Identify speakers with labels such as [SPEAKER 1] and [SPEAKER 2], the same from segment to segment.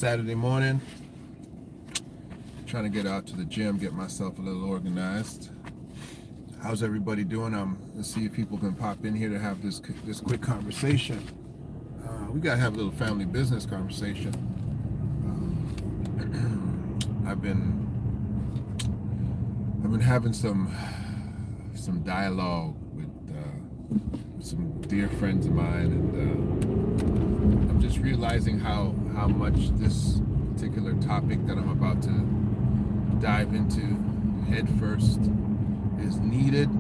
[SPEAKER 1] Saturday morning, trying to get out to the gym, get myself a little organized. How's everybody doing? Let's see if people can pop in here to have this quick conversation. We gotta have a little family business conversation. I've been having some dialogue with some dear friends of mine, and I'm just realizing how much this particular topic that I'm about to dive into head first is needed,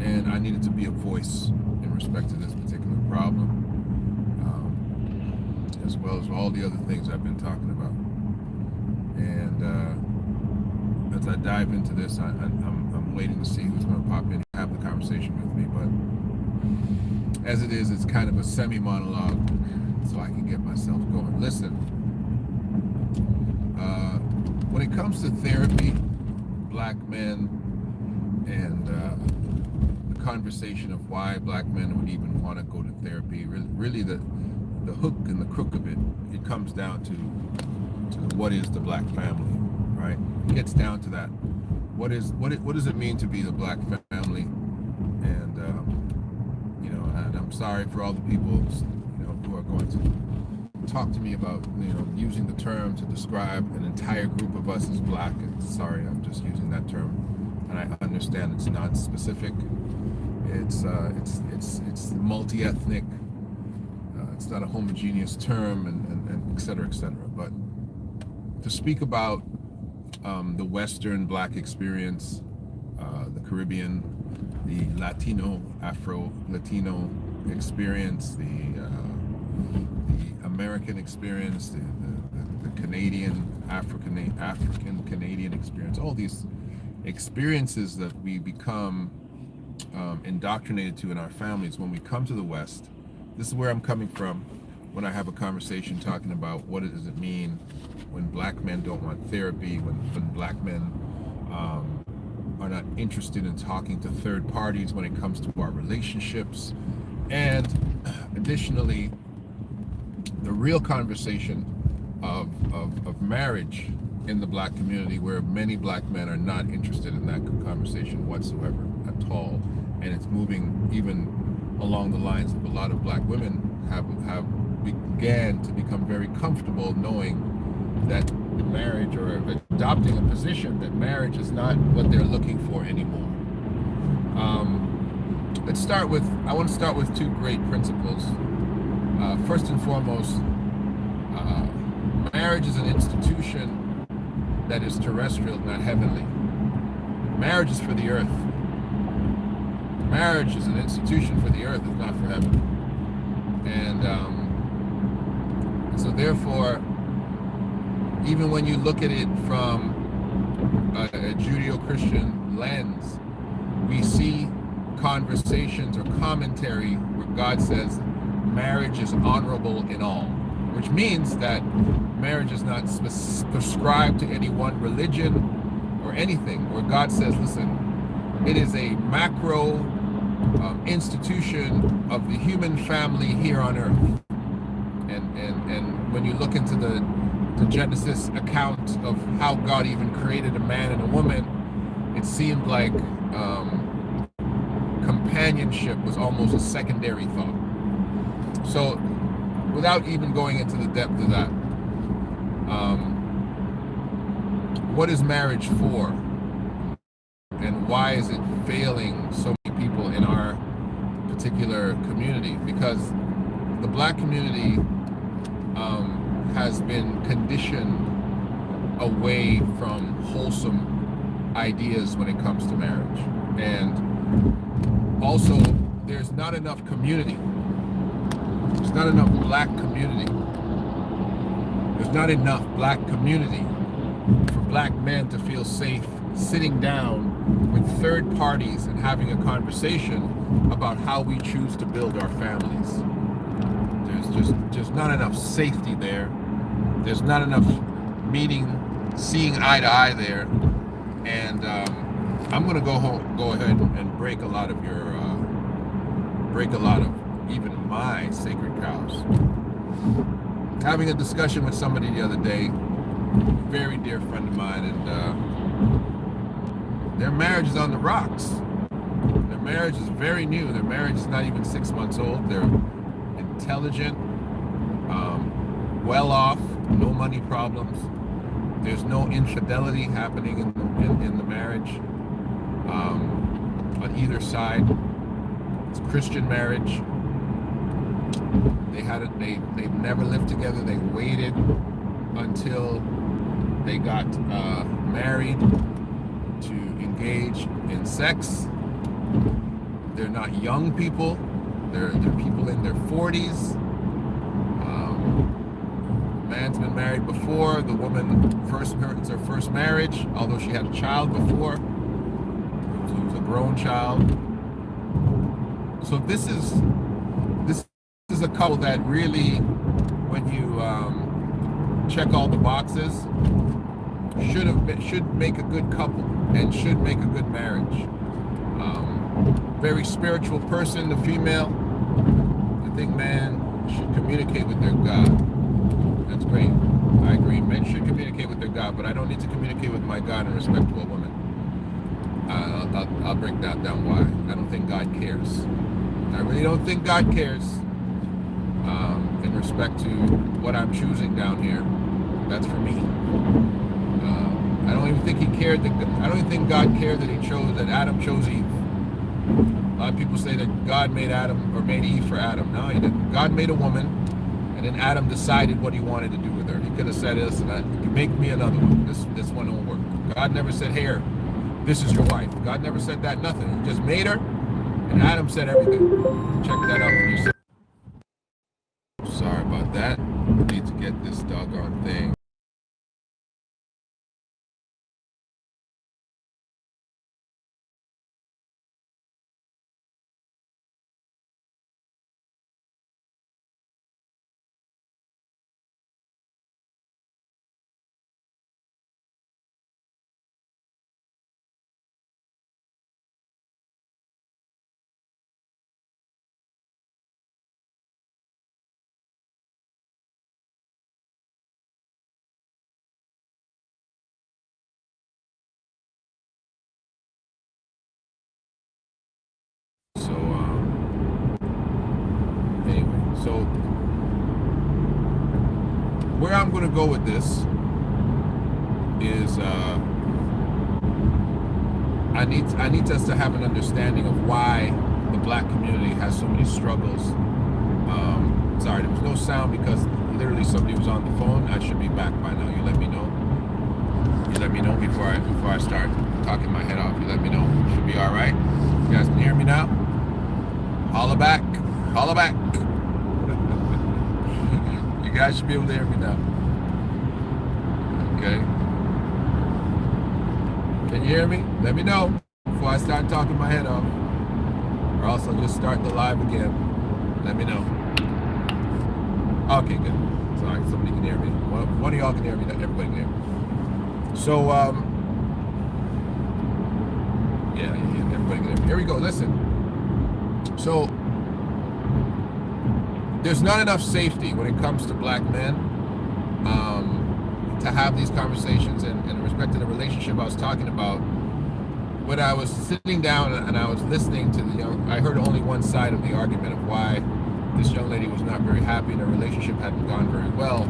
[SPEAKER 1] and I needed to be a voice in respect to this particular problem, as well as all the other things I've been talking about. And as I dive into this, I'm waiting to see who's going to pop in and have the conversation with me. But as it is, it's kind of a semi-monologue, so I can get myself going. Listen, when it comes to therapy, black men, and the conversation of why black men would even want to go to therapy, really the hook and the crook of it comes down to what is the black family, right? It gets down to that. What does it mean to be the black family? And and I'm sorry for all the people who are going to talk to me about using the term to describe an entire group of us as black. And sorry, I'm just using that term, and I understand it's not specific. It's multi-ethnic. It's not a homogeneous term, and et cetera, et cetera. But to speak about the Western black experience, the Caribbean, the Latino, Afro-Latino experience, the American experience, the Canadian, African Canadian experience, all these experiences that we become indoctrinated to in our families when we come to the West. This is where I'm coming from when I have a conversation talking about what does it mean when black men don't want therapy, when black men are not interested in talking to third parties when it comes to our relationships, and additionally, the real conversation of marriage in the black community, where many black men are not interested in that conversation whatsoever at all, and it's moving even along the lines of a lot of black women have began to become very comfortable knowing that marriage, or adopting a position that marriage is not what they're looking for anymore. I want to start with two great principles. First and foremost, marriage is an institution that is terrestrial, not heavenly. Marriage is for the earth. Marriage is an institution for the earth, it's not for heaven. And so therefore, even when you look at it from a Judeo-Christian lens, we see conversations or commentary where God says marriage is honorable in all, which means that marriage is not prescribed to any one religion or anything, where God says, listen, it is a macro institution of the human family here on earth. And when you look into the Genesis account of how God even created a man and a woman, it seemed like companionship was almost a secondary thought. So without even going into the depth of that, what is marriage for? And why is it failing so many people in our particular community? Because the black community has been conditioned away from wholesome ideas when it comes to marriage. And also, there's not enough community. There's not enough black community. There's not enough black community for black men to feel safe sitting down with third parties and having a conversation about how we choose to build our families. There's just not enough safety there. There's not enough seeing eye to eye there. And I'm gonna go ahead and break a lot of even my sacred cows. having a discussion with somebody the other day, very dear friend of mine, and their marriage is on the rocks. Their marriage is very new. Their marriage is not even 6 months old. They're intelligent, well off, no money problems. There's no infidelity happening in the marriage on either side. It's Christian marriage. They never lived together. They waited until they got married to engage in sex. They're not young people. They're people in their 40s. Man's been married before. The woman it's her first marriage, although she had a child before. It was a grown child. So this is a couple that really, when you check all the boxes, should make a good couple and should make a good marriage. Very spiritual person, the female. I think man should communicate with their God. That's great. I agree. Men should communicate with their God, but I don't need to communicate with my God in respect to a woman. I'll break that down why. I don't think God cares. I really don't think God cares in respect to what I'm choosing down here. That's for me. I don't even think He cared. I don't even think God cared that that Adam chose Eve. A lot of people say that God made Adam or made Eve for Adam. No, He didn't. God made a woman, and then Adam decided what he wanted to do with her. He could have said, "Listen, make me another one. This one won't work." God never said, "Here, this is your wife." God never said that. Nothing. He just made her, and Adam said everything. Check that out for yourself. Sorry about that. I need to get this doggone thing. So anyway, so where I'm going to go with this is I need us to have an understanding of why the black community has so many struggles. Sorry, there was no sound because literally somebody was on the phone. I should be back by now. You let me know. You let me know before I start talking my head off. You let me know. Should be all right. You guys can hear me now? Holla back. Holla back. You guys should be able to hear me now. Okay. Can you hear me? Let me know before I start talking my head off. Or else I'll just start the live again. Let me know. Okay, good. Sorry, somebody can hear me. One of y'all can hear me. Not everybody can hear me. So, yeah, everybody can hear me. Here we go. Listen. So, there's not enough safety when it comes to black men to have these conversations and in respect to the relationship I was talking about. When I was sitting down and I was listening to I heard only one side of the argument of why this young lady was not very happy and her relationship hadn't gone very well.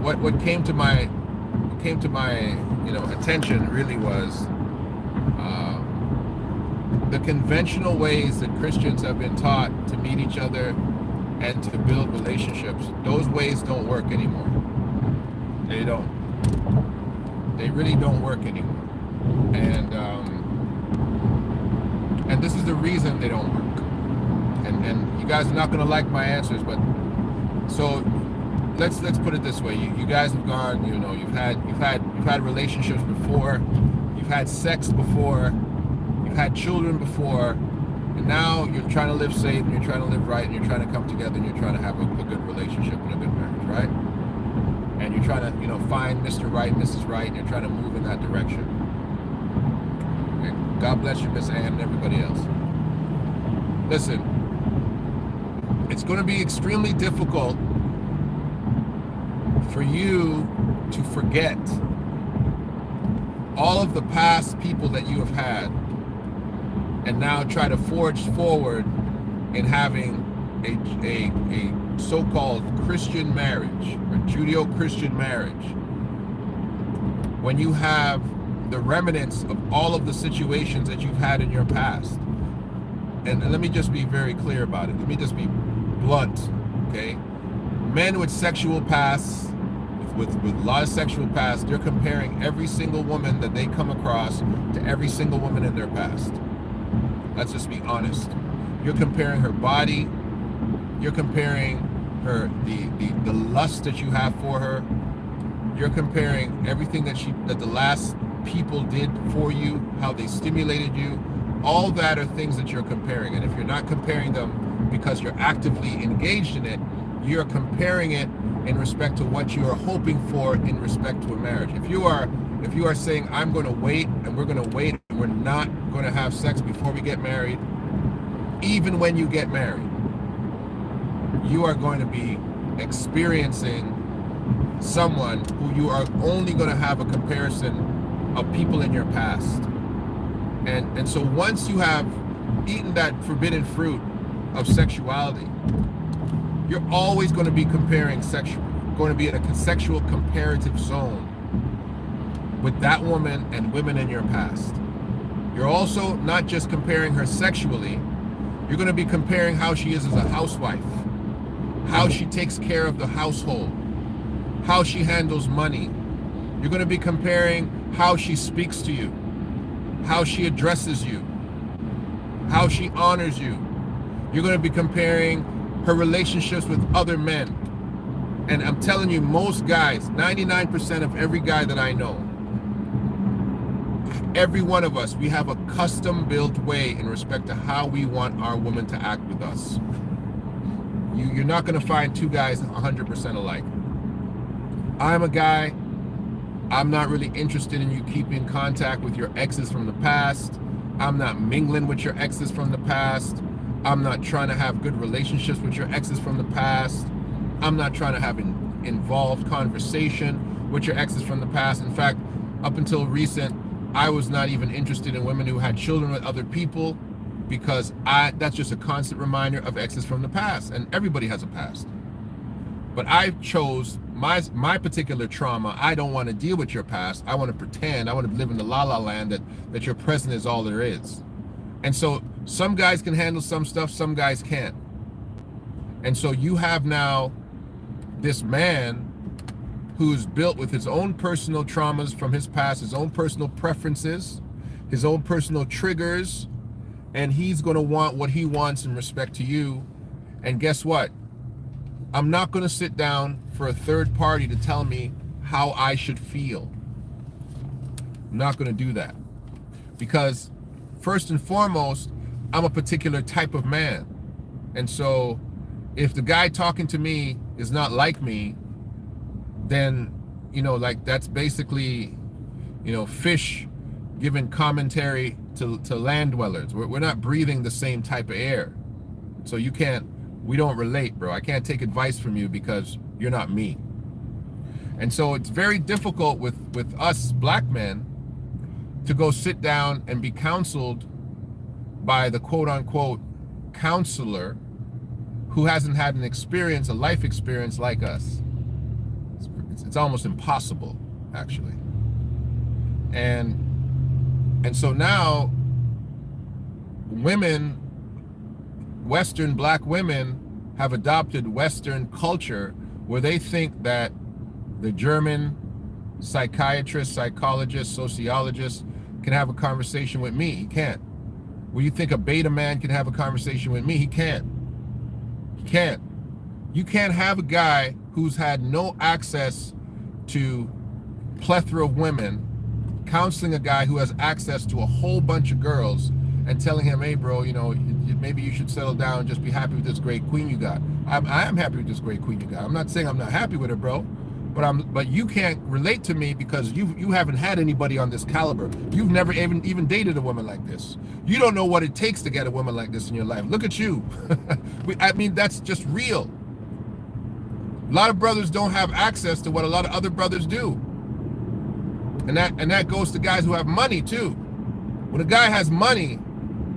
[SPEAKER 1] What came to my attention really was the conventional ways that Christians have been taught to meet each other and to build relationships. Those ways don't work anymore. They don't. They really don't work anymore. And this is the reason they don't work. And you guys are not gonna like my answers, but so let's put it this way. You guys have gone, you've had relationships before, you've had sex before, you've had children before, and now you're trying to live safe and you're trying to live right and you're trying to come together and you're trying to have a good relationship and a good marriage, right? And you're trying to, find Mr. Right, Mrs. Right, and you're trying to move in that direction. Okay? God bless you, Miss Ann, and everybody else. Listen, It's going to be extremely difficult for you to forget all of the past people that you have had and now try to forge forward in having a so-called Christian marriage or Judeo-Christian marriage when you have the remnants of all of the situations that you've had in your past. And let me just be very clear about it. Let me just be blunt, okay? Men with sexual pasts, with a lot of sexual past, they're comparing every single woman that they come across to every single woman in their past. Let's just be honest. You're comparing her body, you're comparing her the lust that you have for her, you're comparing everything that the last people did for you, how they stimulated you. All that are things that you're comparing. And if you're not comparing them because you're actively engaged in it, you're comparing it in respect to what you are hoping for in respect to a marriage. If you are saying, I'm going to wait and we're going to wait and we're not going to have sex before we get married, even when you get married, you are going to be experiencing someone who you are only going to have a comparison of people in your past. And so once you have eaten that forbidden fruit of sexuality, you're always going to be comparing going to be in a sexual comparative zone with that woman and women in your past. You're also not just comparing her sexually, you're going to be comparing how she is as a housewife, how she takes care of the household, how she handles money. You're going to be comparing how she speaks to you, how she addresses you, how she honors you. You're going to be comparing her relationships with other men. And I'm telling you, most guys, 99% of every guy that I know, every one of us, we have a custom-built way in respect to how we want our woman to act with us. You're not going to find two guys 100% alike. I'm a guy, I'm not really interested in you keeping contact with your exes from the past. I'm not mingling with your exes from the past. I'm not trying to have good relationships with your exes from the past. I'm not trying to have an involved conversation with your exes from the past. In fact, up until recent, I was not even interested in women who had children with other people because that's just a constant reminder of exes from the past. And everybody has a past. But I chose my particular trauma. I don't want to deal with your past. I want to pretend. I want to live in the la-la land that your present is all there is. And so some guys can handle some stuff, some guys can't. And so you have now this man who's built with his own personal traumas from his past, his own personal preferences, his own personal triggers, and he's going to want what he wants in respect to you. And guess what? I'm not going to sit down for a third party to tell me how I should feel. I'm not going to do that. Because first and foremost, I'm a particular type of man. And so if the guy talking to me is not like me, then, like that's basically, fish giving commentary to land dwellers. We're not breathing the same type of air. So we don't relate, bro. I can't take advice from you because you're not me. And so it's very difficult with us black men to go sit down and be counseled by the quote unquote counselor who hasn't had a life experience like us. It's almost impossible, actually. And so now Western black women have adopted Western culture where they think that the German psychiatrist, psychologist, sociologist can have a conversation with me. He can't. Well, you think a beta man can have a conversation with me? He can't. He can't. You can't have a guy who's had no access to plethora of women counseling a guy who has access to a whole bunch of girls and telling him, hey, bro, maybe you should settle down and just be happy with this great queen you got. I am happy with this great queen you got. I'm not saying I'm not happy with her, bro. but you can't relate to me because you haven't had anybody on this caliber. You've never even dated a woman like this. You don't know what it takes to get a woman like this in your life. Look at you. I mean, that's just real. A lot of brothers don't have access to what a lot of other brothers do. And that goes to guys who have money too. When a guy has money,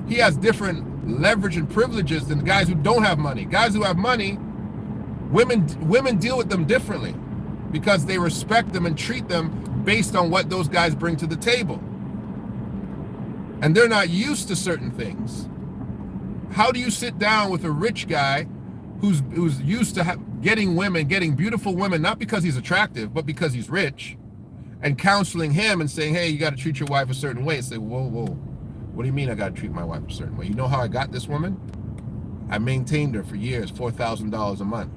[SPEAKER 1] he has different leverage and privileges than the guys who don't have money. Guys who have money, women deal with them differently, because they respect them and treat them based on what those guys bring to the table. And they're not used to certain things. How do you sit down with a rich guy who's used to getting beautiful women, not because he's attractive, but because he's rich, and counseling him and saying, hey, you got to treat your wife a certain way? And say, whoa, what do you mean I got to treat my wife a certain way? You know how I got this woman? I maintained her for years, $4,000 a month.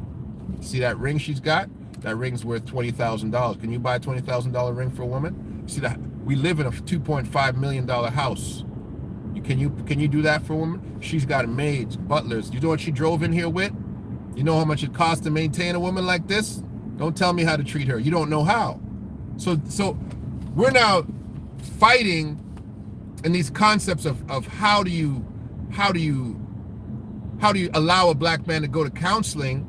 [SPEAKER 1] See that ring she's got? That ring's worth $20,000. Can you buy a $20,000 ring for a woman? See that we live in a $2.5 million house. Can you do that for a woman? She's got maids, butlers. You know what she drove in here with? You know how much it costs to maintain a woman like this? Don't tell me how to treat her. You don't know how. So we're now fighting in these concepts of how do you allow a black man to go to counseling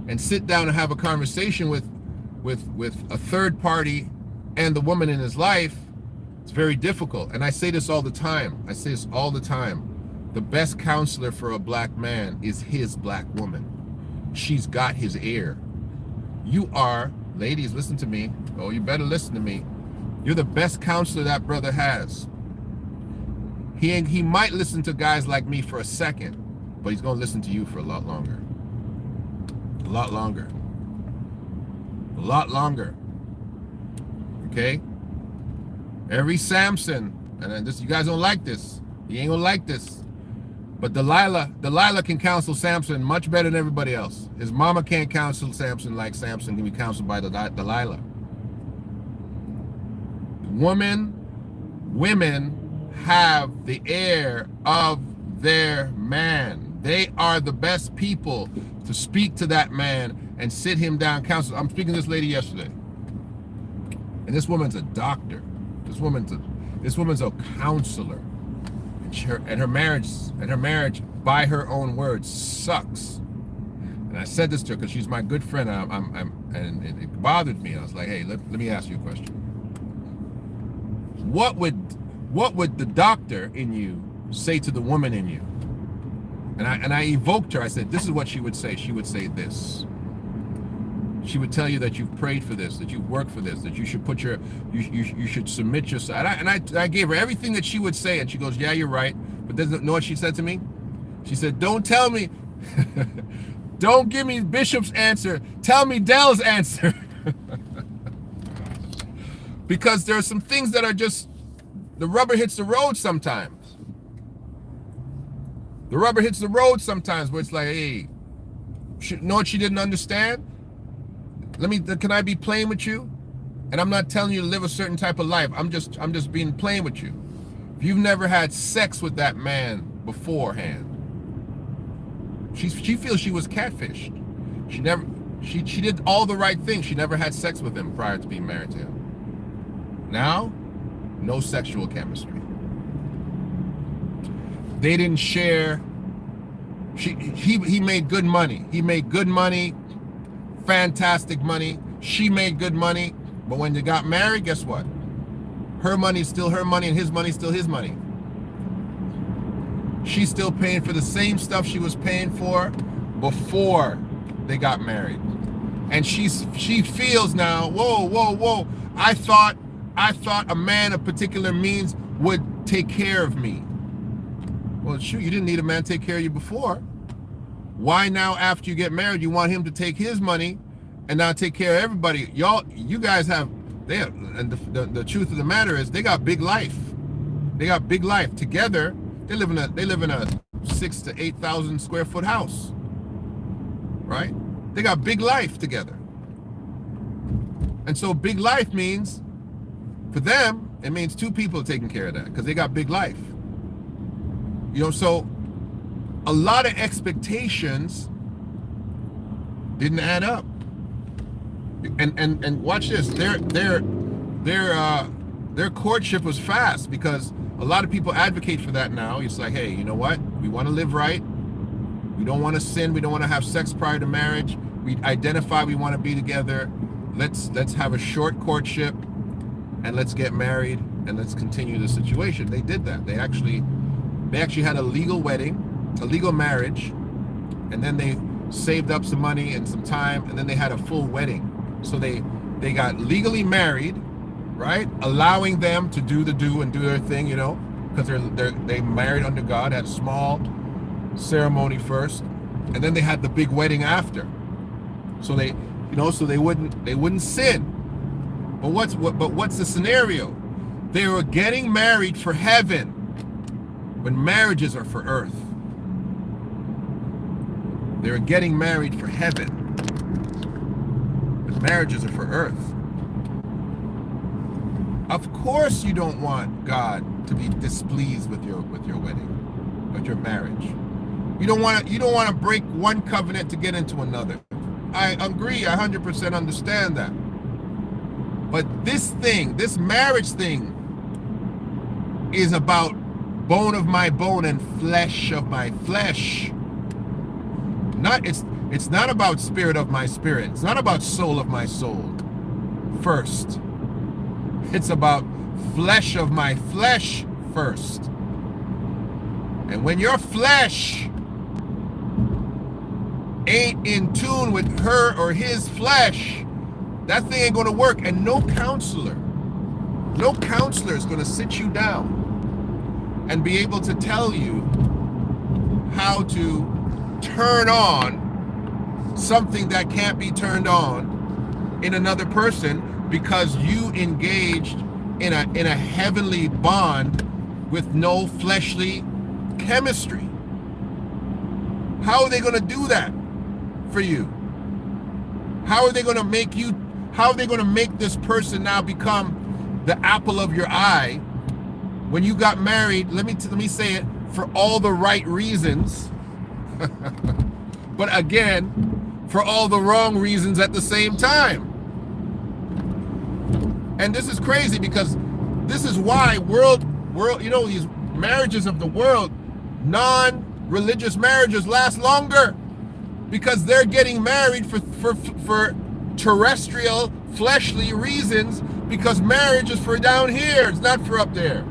[SPEAKER 1] and sit down and have a conversation with a third party and the woman in his life. It's very difficult. And I say this all the time. The best counselor for a black man is his black woman. She's got his ear. You are, ladies, listen to me. Oh, you better listen to me. You're the best counselor that brother has. He might listen to guys like me for a second, but he's going to listen to you for a lot longer. A lot longer. Okay? Every Samson, and this, you guys don't like this. You ain't gonna like this. But Delilah can counsel Samson much better than everybody else. His mama can't counsel Samson like Samson can be counseled by Delilah. Women have the ear of their man. They are the best people to speak to that man and sit him down, counsel. I'm speaking to this lady yesterday, and this woman's a doctor. This woman's a counselor, and her marriage, by her own words, sucks. And I said this to her because she's my good friend. And it bothered me. I was like, hey, let me ask you a question. What would the doctor in you say to the woman in you? And I evoked her. I said, this is what she would say. She would say this. She would tell you that you've prayed for this, that you've worked for this, that you should you should submit yourself. And I gave her everything that she would say, and she goes, yeah, you're right. But doesn't know what she said to me? She said, don't tell me, don't give me Bishop's answer. Tell me Dell's answer. Because there are some things that are just, the rubber hits the road sometimes. The rubber hits the road sometimes where it's like, hey, know what she didn't understand? Can I be playing with you? And I'm not telling you to live a certain type of life. I'm just being playing with you. If you've never had sex with that man beforehand, she feels she was catfished. She did all the right things. She never had sex with him prior to being married to him. Now, no sexual chemistry. They didn't share. He made good money. He made good money, fantastic money. She made good money. But when they got married, guess what? Her money's still her money and his money's still his money. She's still paying for the same stuff she was paying for before they got married. And she feels now, whoa. I thought a man of particular means would take care of me. Well, shoot, you didn't need a man to take care of you before. Why now, after you get married, you want him to take his money and now take care of everybody? You guys and the truth of the matter is they got big life. They got big life. Together, they live in a 6,000 to 8,000 square foot house. Right? They got big life together. And so big life means, for them, it means two people are taking care of that because they got big life. You know, so a lot of expectations didn't add up. And watch this. Their courtship was fast, because a lot of people advocate for that now. It's like, hey, you know what? We want to live right. We don't want to sin. We don't want to have sex prior to marriage. We identify we want to be together. Let's have a short courtship, and let's get married, and let's continue the situation. They did that. They actually had a legal wedding, a legal marriage, and then they saved up some money and some time, and then they had a full wedding. So they got legally married, right? Allowing them to do their thing, because they married under God. Had a small ceremony first, and then they had the big wedding after. So they wouldn't sin. But what's the scenario? They were getting married for heaven, when marriages are for earth. They were getting married for heaven, but marriages are for earth. Of course you don't want God to be displeased with your wedding, with your marriage. You don't want to break one covenant to get into another. I agree, I 100% understand that. But this marriage thing, is about bone of my bone and flesh of my flesh. It's not about spirit of my spirit. It's not about soul of my soul first. It's about flesh of my flesh first. And when your flesh ain't in tune with her or his flesh, that thing ain't going to work. And no counselor is going to sit you down and be able to tell you how to turn on something that can't be turned on in another person, because you engaged in a heavenly bond with no fleshly chemistry. How are they going to do that for you? How are they going to make this person now become the apple of your eye, when you got married, let me say it, for all the right reasons, but again, for all the wrong reasons at the same time? And this is crazy, because this is why these marriages of the world, non-religious marriages, last longer, because they're getting married for terrestrial, fleshly reasons, because marriage is for down here, it's not for up there.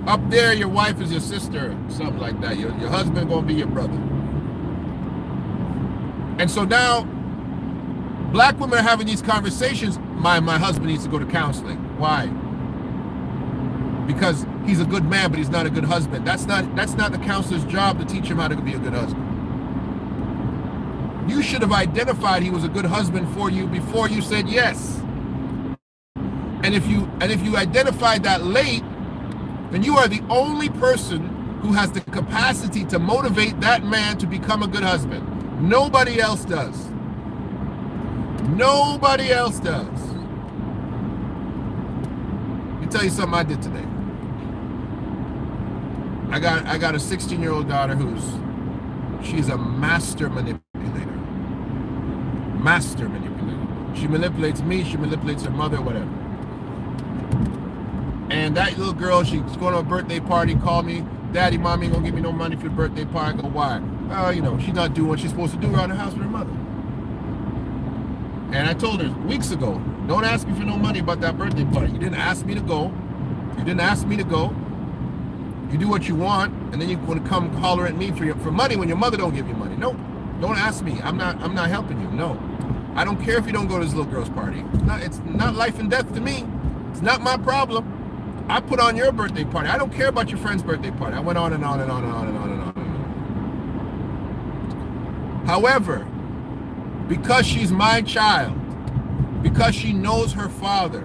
[SPEAKER 1] Up there, your wife is your sister, something like that. Your husband gonna be your brother. And so now, black women are having these conversations. My husband needs to go to counseling. Why? Because he's a good man, but he's not a good husband. That's not the counselor's job to teach him how to be a good husband. You should have identified he was a good husband for you before you said yes. And if you identified that late, then you are the only person who has the capacity to motivate that man to become a good husband. Nobody else does. Nobody else does. Let me tell you something I did today. I got a 16-year-old daughter she's a master manipulator. Master manipulator. She manipulates me, she manipulates her mother, whatever. And that little girl, she's going to a birthday party, called me, Daddy, Mommy ain't gonna give me no money for the birthday party. I go, why? She's not doing what she's supposed to do around the house with her mother. And I told her weeks ago, don't ask me for no money about that birthday party. You didn't ask me to go. You didn't ask me to go. You do what you want, and then you're going to come holler at me for money when your mother don't give you money. No, don't ask me. I'm not helping you. No, I don't care if you don't go to this little girl's party. It's not life and death to me. It's not my problem. I put on your birthday party. I don't care about your friend's birthday party. I went on and on and on and on and on and on. However, because she's my child, because she knows her father,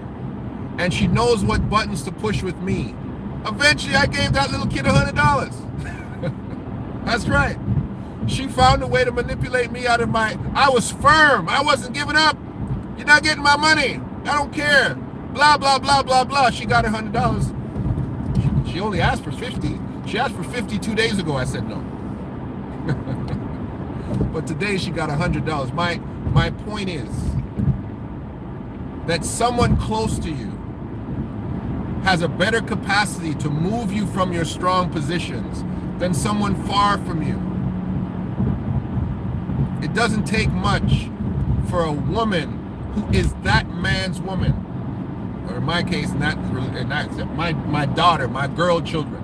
[SPEAKER 1] and she knows what buttons to push with me, eventually I gave that little kid $100. That's right. She found a way to manipulate me out of I was firm. I wasn't giving up. You're not getting my money. I don't care. Blah, blah, blah, blah, blah. She got $100. She only asked for 50. She asked for 50 2 days ago. I said no. But today she got $100. My point is, that someone close to you has a better capacity to move you from your strong positions than someone far from you. It doesn't take much for a woman who is that man's woman, or in my case, not my daughter, my girl children.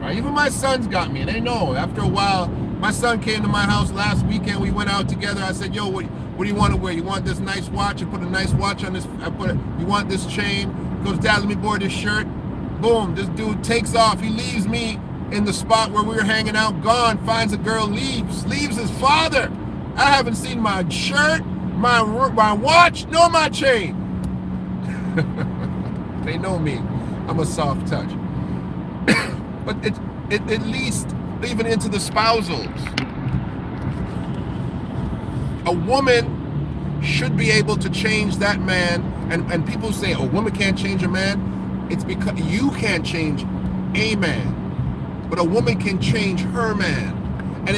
[SPEAKER 1] Right? Even my sons got me, and they know. After a while, my son came to my house last weekend. We went out together. I said, "Yo, what do you want to wear? You want this nice watch?" I put a nice watch on this. You want this chain? He goes, "Dad, let me borrow this shirt." Boom! This dude takes off. He leaves me in the spot where we were hanging out. Gone. Finds a girl. Leaves his father. I haven't seen my shirt, my watch, nor my chain. They know me. I'm a soft touch. But it at least even into the spousals. A woman should be able to change that man. And people say a woman can't change a man. It's because you can't change a man, but a woman can change her man. And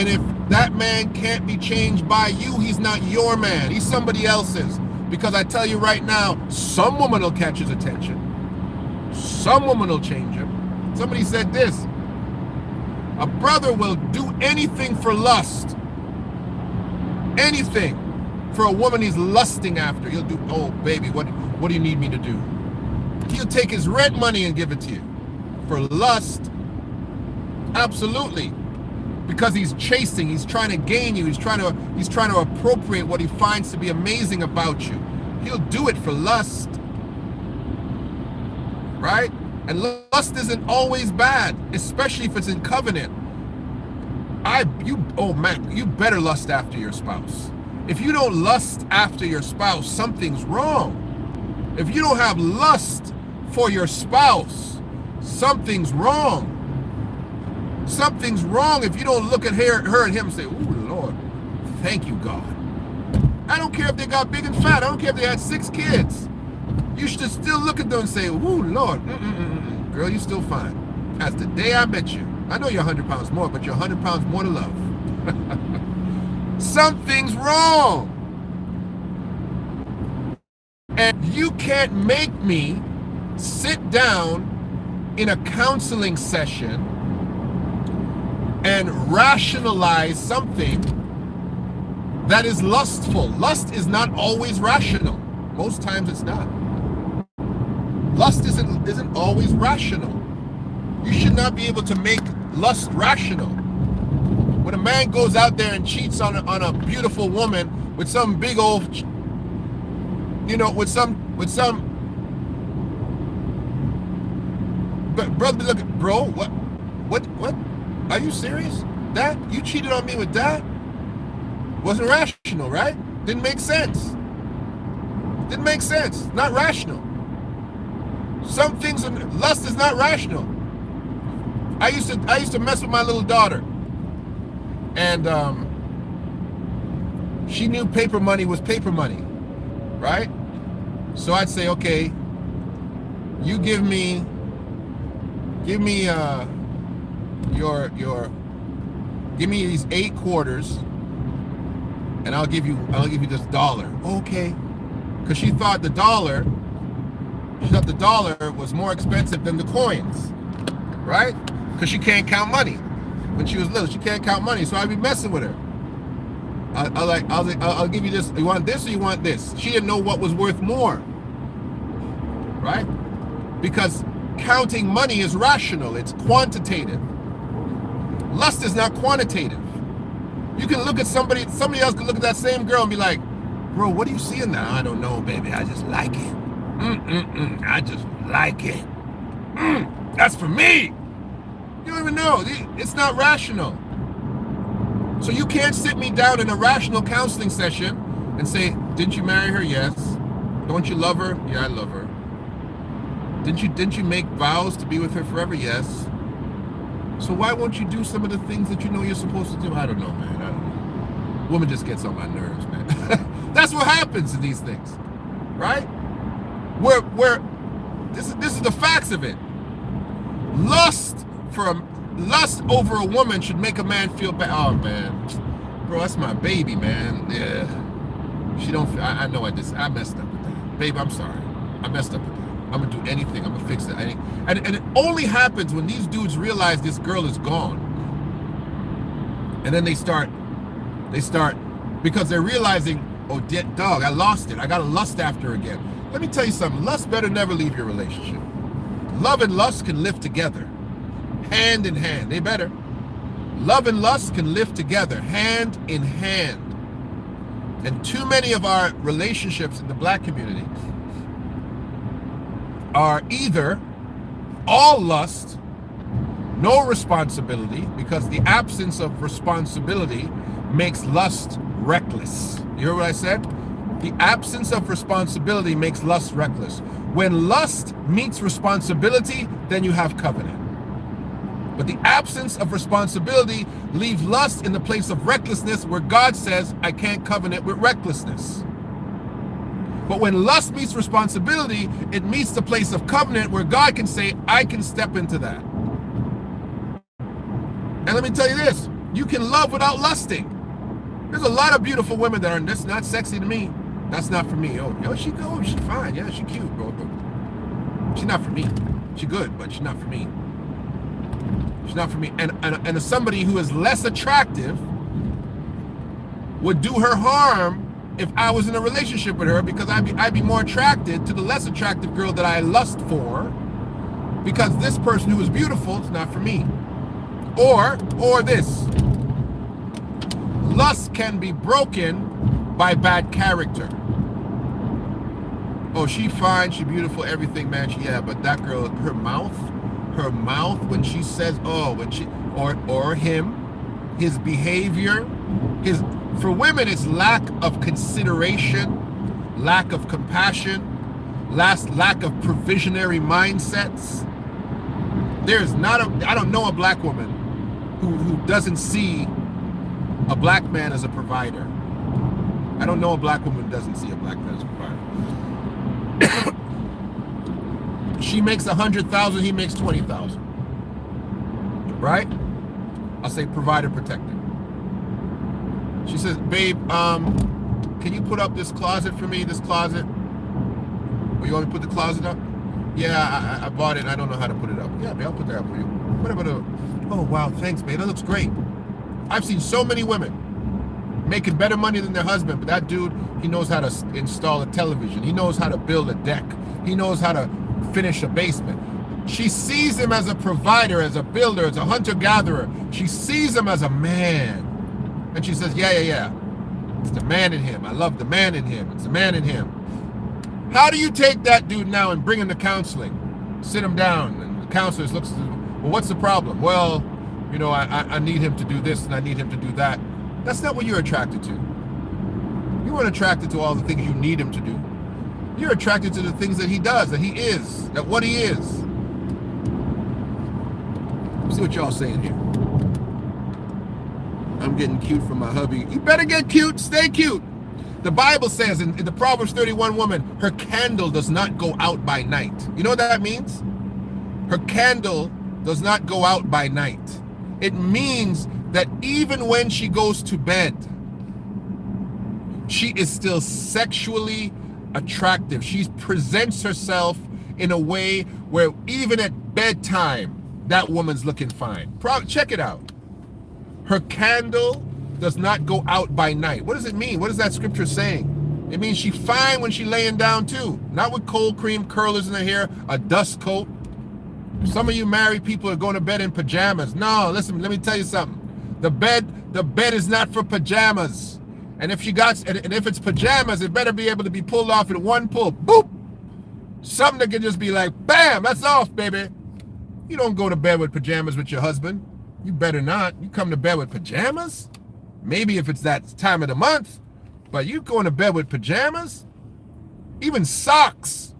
[SPEAKER 1] if that man can't be changed by you, he's not your man. He's somebody else's. Because I tell you right now, some woman will catch his attention. Some woman will change him. Somebody said this: a brother will do anything for lust. Anything for a woman he's lusting after. He'll do, "Oh, baby, what do you need me to do?" He'll take his rent money and give it to you. For lust, absolutely. Because he's chasing, he's trying to gain you, he's trying to appropriate what he finds to be amazing about you. He'll do it for lust. Right? And lust isn't always bad, especially if it's in covenant. You better lust after your spouse. If you don't lust after your spouse, something's wrong. If you don't have lust for your spouse, something's wrong. Something's wrong if you don't look at her and him and say, "Ooh, Lord, thank you, God." I don't care if they got big and fat. I don't care if they had 6 kids. You should still look at them and say, "Ooh, Lord, girl, you still fine. As the day I met you. I know you're 100 pounds more, but you're 100 pounds more to love." Something's wrong. And you can't make me sit down in a counseling session and rationalize something that is lustful. Lust is not always rational. Most times it's not. Lust isn't always rational. You should not be able to make lust rational. When a man goes out there and cheats on a beautiful woman with some big old, with some brother, look, bro, what? Are you serious? That? You cheated on me with that? Wasn't rational, right? Didn't make sense. Not rational. Some things, lust is not rational. I used to mess with my little daughter, and she knew paper money was paper money, right? So I'd say, "Okay, you give me give me these 8 quarters, and I'll give you this $1." Okay, because she thought the dollar was more expensive than the coins, right? Because she can't count money. When she was little, she can't count money, so I'd be messing with her. I'll give you this. You want this or you want this? She didn't know what was worth more, right? Because counting money is rational. It's quantitative. Lust is not quantitative. You can look at somebody else can look at that same girl and be like, "Bro, what do you see in that?" "I don't know, baby. I just like it. I just like it. That's for me." You don't even know. It's not rational. So you can't sit me down in a rational counseling session and say, "Didn't you marry her?" "Yes." "Don't you love her?" "Yeah, I love her." Didn't you make vows to be with her forever?" "Yes." "So why won't you do some of the things that you know you're supposed to do?" "I don't know, man. I don't know. Woman just gets on my nerves, man." That's what happens to these things, right? This is the facts of it. Lust over a woman should make a man feel bad. "Oh man, bro, that's my baby, man. Yeah, She don't. I know I messed up with that, babe. I'm sorry. I messed up with that. I'm gonna do anything. I'm gonna fix it. And it only happens when these dudes realize this girl is gone, and then they start because they're realizing, oh, dog, I lost it. I gotta lust after her again. Let me tell you something. Lust better never leave your relationship. Love and lust can live together, hand in hand. They better. Love and lust can live together, hand in hand. And too many of our relationships in the black community are either all lust, no responsibility, because the absence of responsibility makes lust reckless. You hear what I said? The absence of responsibility makes lust reckless. When lust meets responsibility, then you have covenant. But the absence of responsibility leaves lust in the place of recklessness, where God says, I can't covenant with recklessness. But when lust meets responsibility, it meets the place of covenant where God can say, I can step into that. And let me tell you this, you can love without lusting. There's a lot of beautiful women that are, that's not sexy to me. That's not for me. Oh, she fine. Yeah, she cute, bro. She's not for me. She good, but she's not for me. She's not for me. And somebody who is less attractive would do her harm if I was in a relationship with her, because I'd be more attracted to the less attractive girl that I lust for, because this person who is beautiful is not for me. Or this. Lust can be broken by bad character. Oh, she fine, she beautiful, everything, man. Yeah, but that girl, her mouth, when she says, or him, his behavior, for women, it's lack of consideration, lack of compassion, lack of provisionary mindsets. I don't know a black woman who doesn't see a black man as a provider. I don't know a black woman who doesn't see a black man as a provider. She makes 100,000, he makes 20,000. Right? I'll say provider, protector. She says, babe, can you put up this closet for me, this closet? Or you want me to put the closet up? Yeah, I bought it and I don't know how to put it up. Yeah, babe, I'll put that up for you. Whatever. Oh, wow, thanks, babe. That looks great. I've seen so many women making better money than their husband, but that dude, he knows how to install a television. He knows how to build a deck. He knows how to finish a basement. She sees him as a provider, as a builder, as a hunter-gatherer. She sees him as a man. And she says, yeah. It's the man in him. I love the man in him. It's the man in him. How do you take that dude now and bring him to counseling? Sit him down, and the counselor looks, well, what's the problem? Well, I need him to do this and I need him to do that. That's not what you're attracted to. You weren't attracted to all the things you need him to do. You're attracted to the things that he does, that he is, that what he is. See what y'all saying here. I'm getting cute from my hubby. You better get cute, stay cute. The Bible says in the Proverbs 31 woman, her candle does not go out by night. You know what that means? Her candle does not go out by night. It means that even when she goes to bed, she is still sexually attractive. She presents herself in a way where even at bedtime, that woman's looking fine. Check it out. Her candle does not go out by night. What does it mean? What is that scripture saying? It means she's fine when she's laying down too. Not with cold cream curlers in her hair, a dust coat. Some of you married people are going to bed in pajamas. No, listen, let me tell you something. The bed is not for pajamas. And if it's pajamas, it better be able to be pulled off in one pull. Boop! Something that can just be like, bam, that's off, baby. You don't go to bed with pajamas with your husband. You better not. You come to bed with pajamas? Maybe if it's that time of the month. But you going to bed with pajamas? Even socks.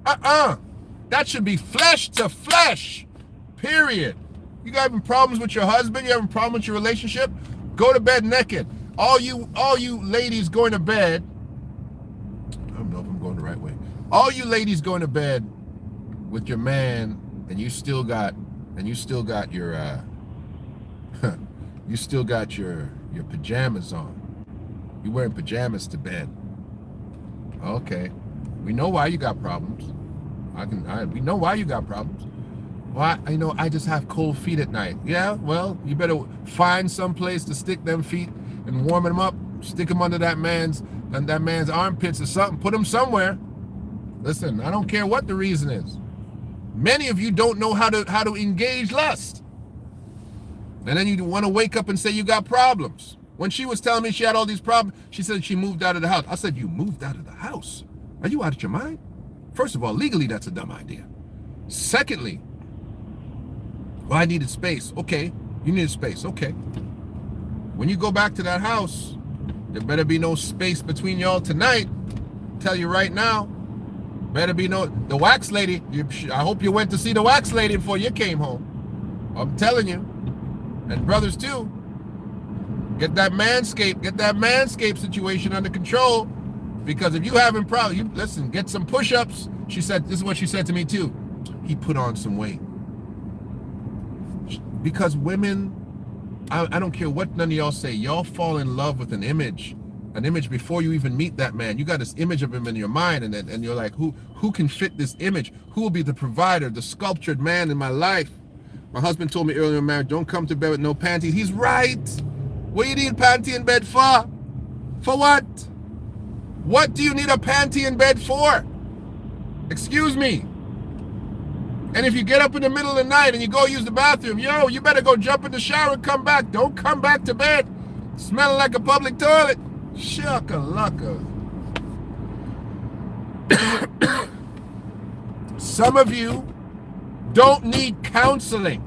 [SPEAKER 1] That should be flesh to flesh. Period. You having problems with your husband? You having problems with your relationship? Go to bed naked. All you ladies going to bed. I don't know if I'm going the right way. All you ladies going to bed with your man, and you still got your you still got your pajamas on. You wearing pajamas to bed. Okay. We know why you got problems. We know why you got problems. Well, I just have cold feet at night. Yeah, well, you better find some place to stick them feet and warm them up. Stick them under that man's armpits or something. Put them somewhere. Listen, I don't care what the reason is. Many of you don't know how to engage lust. And then you want to wake up and say you got problems. When she was telling me she had all these problems, she said she moved out of the house. I said, you moved out of the house? Are you out of your mind? First of all, legally, that's a dumb idea. Secondly, well, I needed space. Okay, you needed space. Okay. When you go back to that house, there better be no space between y'all tonight. Tell you right now, better be the wax lady. I hope you went to see the wax lady before you came home. I'm telling you. And brothers too. Get that manscape situation under control. Because if you having problems, listen, get some push-ups. She said, this is what she said to me too. He put on some weight. Because women, I don't care what none of y'all say, y'all fall in love with an image before you even meet that man. You got this image of him in your mind, and you're like, who can fit this image? Who will be the provider, the sculptured man in my life? My husband told me earlier in marriage, don't come to bed with no panties. He's right. What do you need panty in bed for? For what? What do you need a panty in bed for? Excuse me. And if you get up in the middle of the night and you go use the bathroom, you better go jump in the shower and come back. Don't come back to bed smelling like a public toilet. Shaka-laka. Some of you don't need counseling.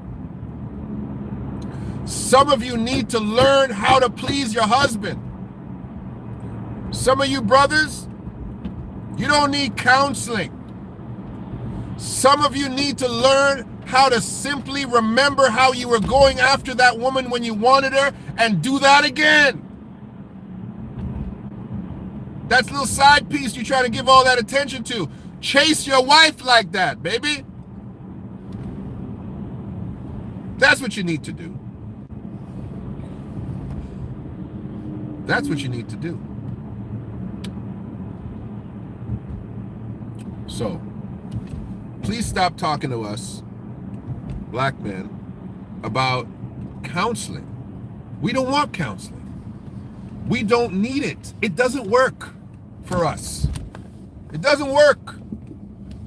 [SPEAKER 1] Some of you need to learn how to please your husband. Some of you brothers, you don't need counseling. Some of you need to learn how to simply remember how you were going after that woman when you wanted her and do that again. That's a little side piece you try to give all that attention to. Chase your wife like that, baby. That's what you need to do. That's what you need to do. So, please stop talking to us, black men, about counseling. We don't want counseling. We don't need it. It doesn't work for us. It doesn't work.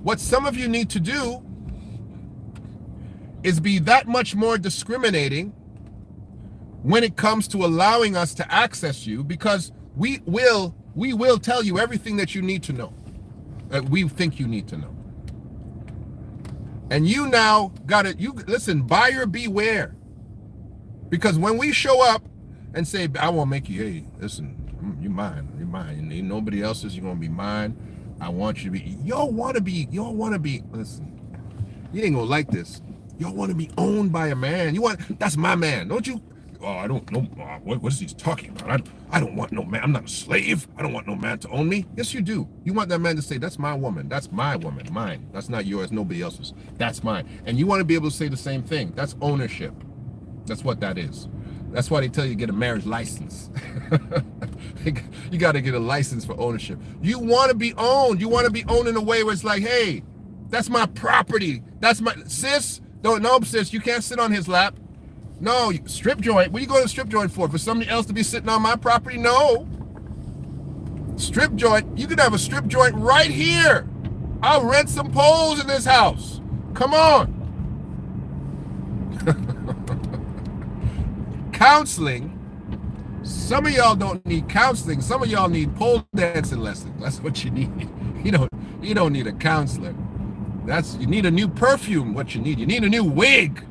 [SPEAKER 1] What some of you need to do is be that much more discriminating when it comes to allowing us to access you, because we will tell you everything that you need to know, that we think you need to know. And you now listen, buyer beware. Because when we show up and say, I won't make you, hey, listen, you're mine. Ain't nobody else's, you're gonna be mine. I want you to be, y'all wanna be, listen, you ain't gonna like this. Y'all wanna be owned by a man. That's my man, don't you? Oh, I don't know, what is he talking about? I don't want no man, I'm not a slave. I don't want no man to own me. Yes, you do. You want that man to say, that's my woman, mine. That's not yours, nobody else's. That's mine. And you wanna be able to say the same thing. That's ownership. That's what that is. That's why they tell you to get a marriage license. You got to get a license for ownership. You want to be owned. You want to be owned in a way where it's like, hey, that's my property. That's my, sis, no, sis, you can't sit on his lap. No, strip joint. What are you going to strip joint for? For somebody else to be sitting on my property? No. Strip joint, you could have a strip joint right here. I'll rent some poles in this house. Come on. Counseling, some of y'all don't need counseling. Some of y'all need pole dancing lessons. That's what you need. You don't need a counselor. You need a new perfume. What you need a new wig.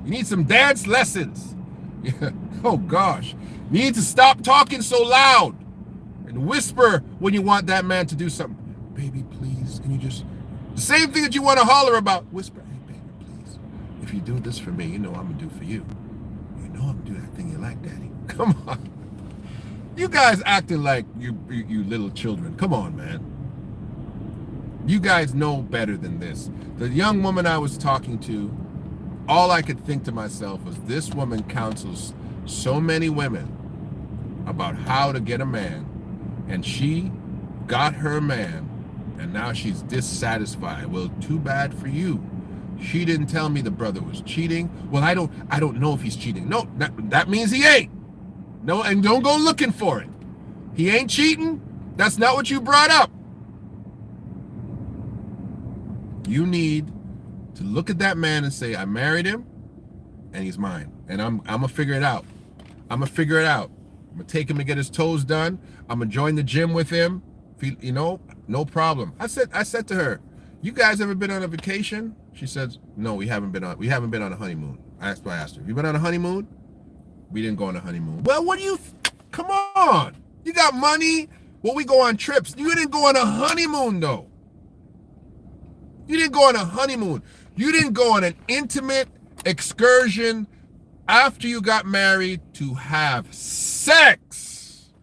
[SPEAKER 1] You need some dance lessons. Oh gosh, you need to stop talking so loud and whisper when you want that man to do something. Baby, please, can you just, the same thing that you want to holler about, whisper, hey baby, please, if you do this for me, you know I'm gonna do for you. I'm do that thing you like, daddy. Come on. You guys acting like you little children. Come on, man. You guys know better than this. The young woman I was talking to, all I could think to myself was, this woman counsels so many women about how to get a man, and she got her man, and now she's dissatisfied. Well, too bad for you. She didn't tell me the brother was cheating. Well, I don't know if he's cheating. No, that means he ain't. No, and don't go looking for it. He ain't cheating. That's not what you brought up. You need to look at that man and say, I married him, and he's mine. And I'm gonna figure it out. I'm gonna figure it out. I'm gonna take him to get his toes done. I'm gonna join the gym with him. You know, no problem. I said to her, you guys ever been on a vacation? She says, no, we haven't been on a honeymoon. That's why I asked her, you been on a honeymoon? We didn't go on a honeymoon. Well, what do you, come on. You got money? Well, we go on trips. You didn't go on a honeymoon though. You didn't go on a honeymoon. You didn't go on an intimate excursion after you got married to have sex.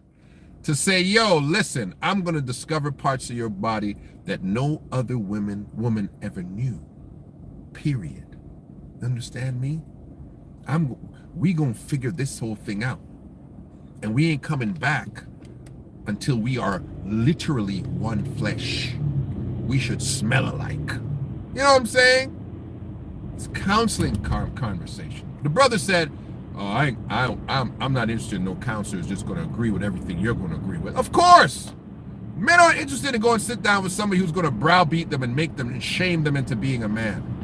[SPEAKER 1] To say, yo, listen, I'm going to discover parts of your body that no other woman ever knew. Period. Understand me? We gonna figure this whole thing out. And we ain't coming back until we are literally one flesh. We should smell alike. You know what I'm saying? It's counseling conversation. The brother said, oh, I'm not interested in no counselor who's just gonna agree with everything you're gonna agree with. Of course! Men aren't interested in going and sit down with somebody who's gonna browbeat them and make them and shame them into being a man.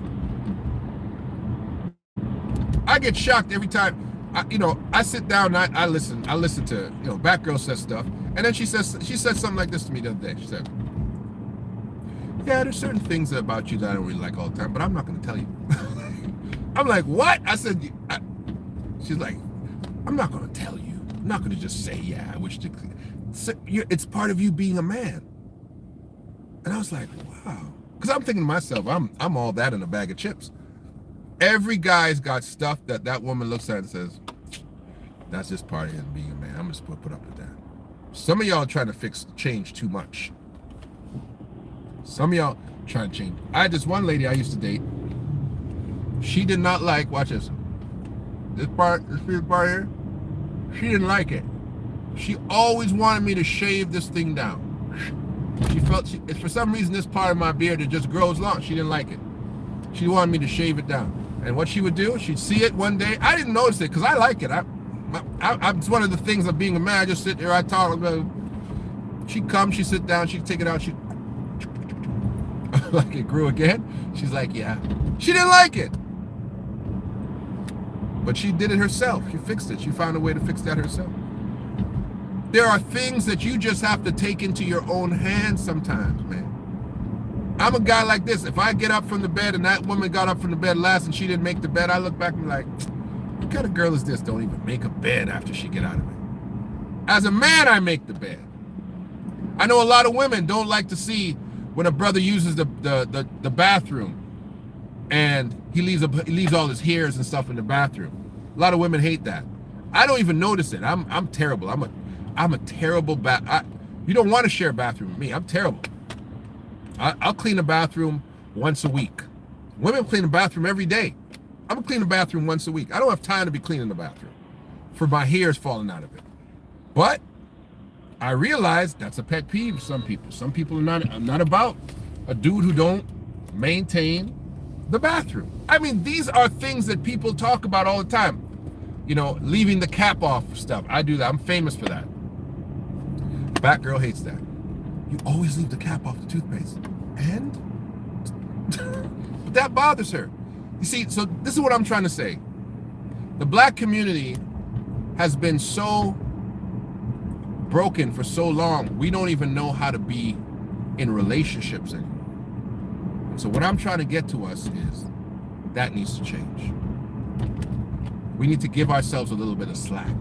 [SPEAKER 1] I get shocked every time, I sit down and I listen to, Batgirl says stuff, and then she said something like this to me the other day. She said, yeah, there's certain things about you that I don't really like all the time, but I'm not going to tell you. I'm like, what? I said, she's like, I'm not going to tell you. I'm not going to just say, yeah, I wish to. It's part of you being a man. And I was like, wow. Because I'm thinking to myself, I'm all that in a bag of chips. Every guy's got stuff that woman looks at and says, that's just part of him being a man. I'm just going to put up with that. Some of y'all trying to change too much. Some of y'all trying to change. I had this one lady I used to date. She did not like, watch this. This part here, she didn't like it. She always wanted me to shave this thing down. She felt, for some reason, this part of my beard that just grows long. She didn't like it. She wanted me to shave it down. And what she would do, she'd see it one day. I didn't notice it because I like it. It's one of the things of being a man. I just sit there, I talk. She'd come, she'd sit down, she'd take it out, she'd like it grew again. She's like, yeah. She didn't like it. But she did it herself. She fixed it. She found a way to fix that herself. There are things that you just have to take into your own hands sometimes, man. I'm a guy like this. If I get up from the bed and that woman got up from the bed last and she didn't make the bed, I look back and be like, what kind of girl is this? Don't even make a bed after she get out of it. As a man, I make the bed. I know a lot of women don't like to see when a brother uses the bathroom and he leaves all his hairs and stuff in the bathroom. A lot of women hate that. I don't even notice it. I'm terrible. I'm a terrible you don't want to share a bathroom with me. I'm terrible. I'll clean the bathroom once a week. Women clean the bathroom every day. I'm gonna clean the bathroom once a week. I don't have time to be cleaning the bathroom for my hairs falling out of it. But I realize that's a pet peeve of some people. Some people I'm not about a dude who don't maintain the bathroom. I mean, these are things that people talk about all the time. Leaving the cap off stuff. I do that. I'm famous for that. Batgirl hates that. You always leave the cap off the toothpaste. And? But that bothers her. You see, so this is what I'm trying to say. The black community has been so broken for so long, we don't even know how to be in relationships anymore. And so what I'm trying to get to us is that needs to change. We need to give ourselves a little bit of slack.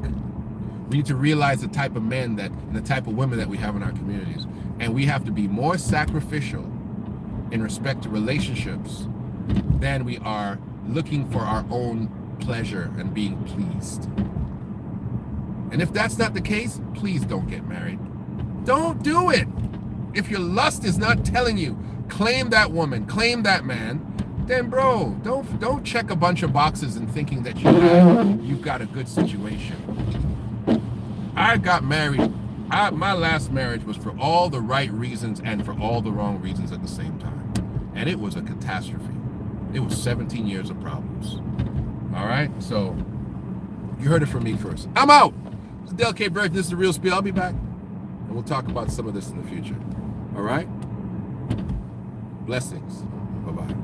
[SPEAKER 1] We need to realize the type of men and the type of women that we have in our communities. And we have to be more sacrificial in respect to relationships than we are looking for our own pleasure and being pleased. And if that's not the case, please don't get married. Don't do it. If your lust is not telling you, claim that woman, claim that man, then bro, don't check a bunch of boxes and thinking that you've got a good situation. I got married My last marriage was for all the right reasons and for all the wrong reasons at the same time. And it was a catastrophe. It was 17 years of problems. All right? So, you heard it from me first. I'm out! This is Del K. Burton. This is The Real Spiel. I'll be back. And we'll talk about some of this in the future. All right? Blessings. Bye-bye.